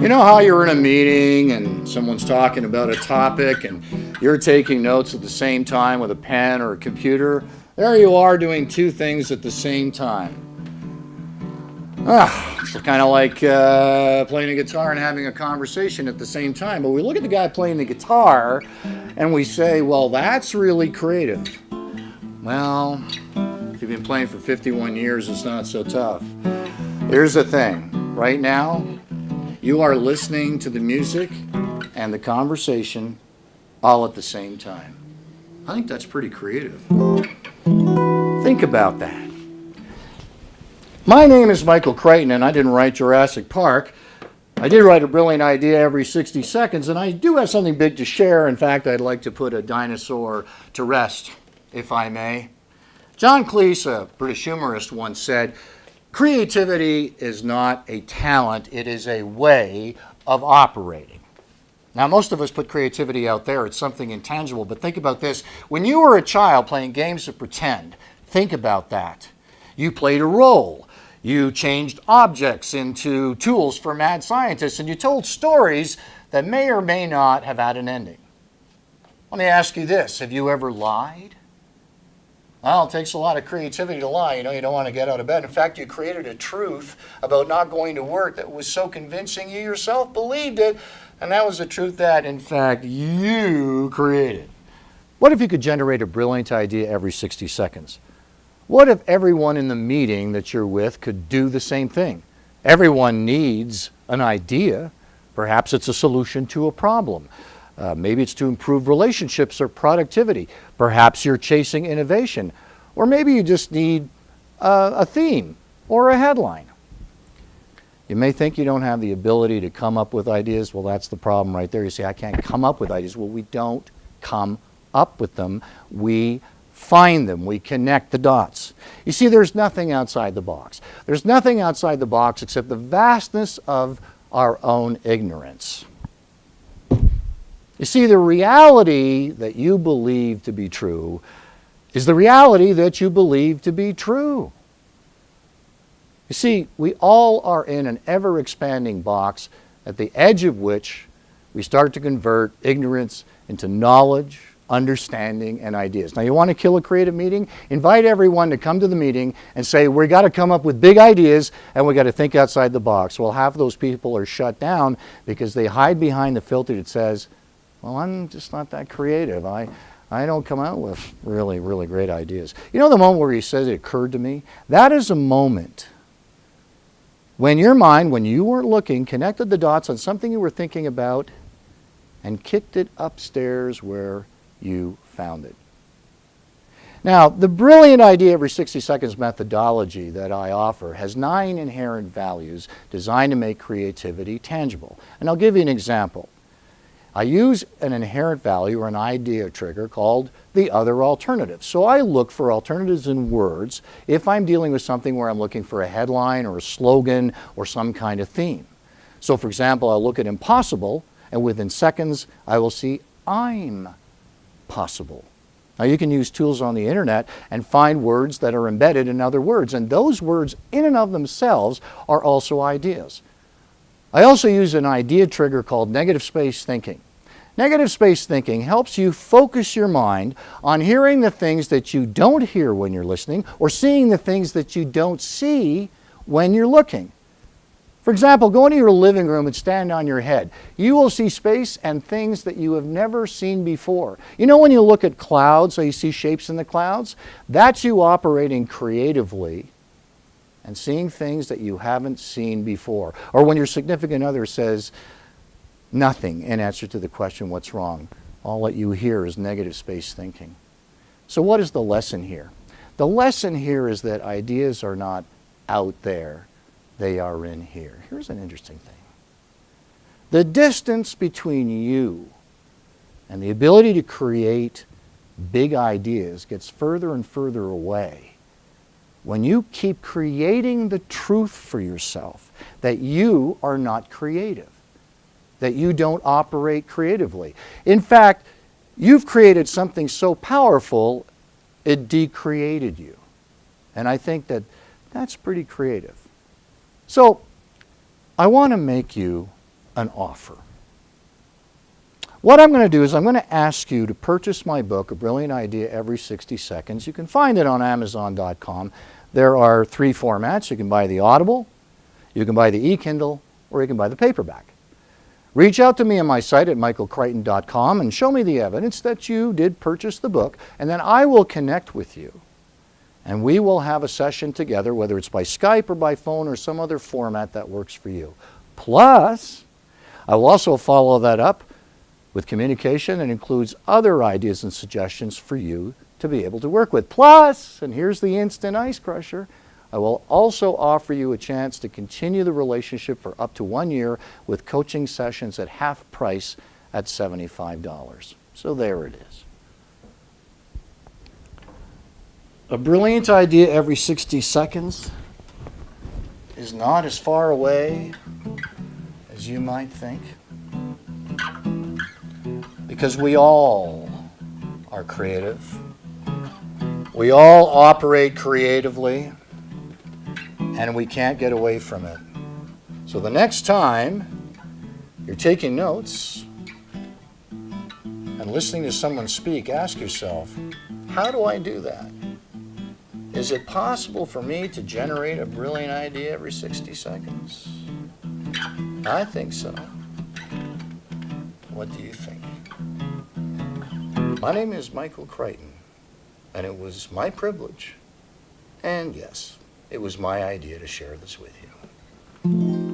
You know how you're in a meeting and someone's talking about a topic and you're taking notes at the same time with a pen or a computer? There you are doing two things at the same time. It's kind of like playing a guitar and having a conversation at the same time. But we look at the guy playing the guitar and we say, well, that's really creative. Well, if you've been playing for 51 years, it's not so tough. Here's the thing. Right now, you are listening to the music and the conversation all at the same time. I think that's pretty creative. Think about that. My name is Michael Kryton, and I didn't write Jurassic Park. I did write a brilliant idea every 60 seconds, and I do have something big to share. In fact, I'd like to put a dinosaur to rest, if I may. John Cleese, a British humorist, once said, "Creativity is not a talent, it is a way of operating." Now, most of us put creativity out there. It's something intangible, but think about this. When you were a child playing games of pretend, think about that. You played a role. You changed objects into tools for mad scientists, and you told stories that may or may not have had an ending. Let me ask you this. Have you ever lied? Well, it takes a lot of creativity to lie. You know, you don't want to get out of bed. In fact, you created a truth about not going to work that was so convincing you yourself believed it, and that was a truth that, in fact, you created. What if you could generate a brilliant idea every 60 seconds? What if everyone in the meeting that you're with could do the same thing? Everyone needs an idea. Perhaps it's a solution to a problem. Maybe it's to improve relationships or productivity. Perhaps you're chasing innovation. Or maybe you just need a theme or a headline. You may think you don't have the ability to come up with ideas. Well, that's the problem right there. You say, I can't come up with ideas. Well, we don't come up with them. We find them. We connect the dots. You see, there's nothing outside the box. There's nothing outside the box except the vastness of our own ignorance. You see, the reality that you believe to be true is the reality that you believe to be true. You see, we all are in an ever-expanding box at the edge of which we start to convert ignorance into knowledge, understanding, and ideas. Now, you want to kill a creative meeting? Invite everyone to come to the meeting and say, we got to come up with big ideas and we got to think outside the box. Well, half of those people are shut down because they hide behind the filter that says, well, I'm just not that creative. I don't come out with really, really great ideas. You know the moment where he says it occurred to me? That is a moment when your mind, when you weren't looking, connected the dots on something you were thinking about and kicked it upstairs where you found it. Now, the brilliant idea every 60 seconds methodology that I offer has 9 inherent values designed to make creativity tangible. And I'll give you an example. I use an inherent value or an idea trigger called the other alternative. So I look for alternatives in words if I'm dealing with something where I'm looking for a headline or a slogan or some kind of theme. So for example, I'll look at impossible and within seconds I will see I'm possible. Now you can use tools on the internet and find words that are embedded in other words, and those words in and of themselves are also ideas. I also use an idea trigger called negative space thinking. Negative space thinking helps you focus your mind on hearing the things that you don't hear when you're listening or seeing the things that you don't see when you're looking. For example, go into your living room and stand on your head. You will see space and things that you have never seen before. You know when you look at clouds, so you see shapes in the clouds? That's you operating creatively and seeing things that you haven't seen before. Or when your significant other says nothing in answer to the question, what's wrong? All that you hear is negative space thinking. So what is the lesson here? The lesson here is that ideas are not out there. They are in here. Here's an interesting thing. The distance between you and the ability to create big ideas gets further and further away when you keep creating the truth for yourself that you are not creative, that you don't operate creatively. In fact, you've created something so powerful, it decreated you. And I think that that's pretty creative. So I want to make you an offer. What I'm going to do is I'm going to ask you to purchase my book, A Brilliant Idea Every 60 Seconds. You can find it on Amazon.com. There are 3 formats. You can buy the Audible, you can buy the e-Kindle, or you can buy the paperback. Reach out to me on my site at michaelkryton.com and show me the evidence that you did purchase the book, and then I will connect with you. And we will have a session together, whether it's by Skype or by phone or some other format that works for you. Plus, I will also follow that up with communication that includes other ideas and suggestions for you to be able to work with. Plus, and here's the instant ice crusher, I will also offer you a chance to continue the relationship for up to 1 year with coaching sessions at half price at $75. So there it is. A brilliant idea every 60 seconds is not as far away as you might think, because we all are creative. We all operate creatively, and we can't get away from it. So the next time you're taking notes and listening to someone speak, ask yourself, how do I do that? Is it possible for me to generate a brilliant idea every 60 seconds? I think so. What do you think? My name is Michael Kryton, and it was my privilege, and yes, it was my idea to share this with you.